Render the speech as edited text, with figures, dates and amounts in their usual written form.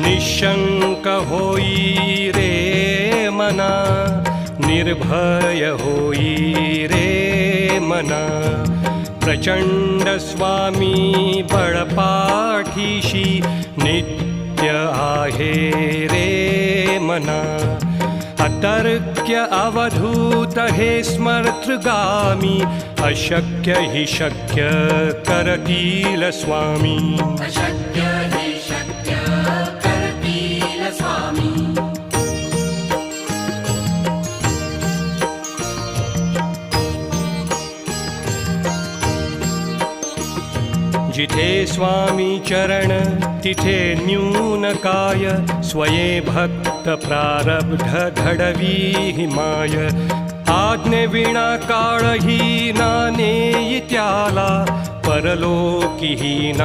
निशंक होई रे मना, निर्भय होई रे मना. प्रचंड स्वामी बळपाठीशी नित्य आहे रे मना. अतर्क्य अवधूत हे स्मर्तृगामी, अशक्य हि शक्य करतील स्वामी. अशक्य हि शक्य करतील स्वामी. जिथे स्वामी चरण तिथे न्यून काय, स्वये भक्त प्रारब्ध घडवी हिमाय. आज्ञे विना काळही ना नेई त्याला, परलोकीही ना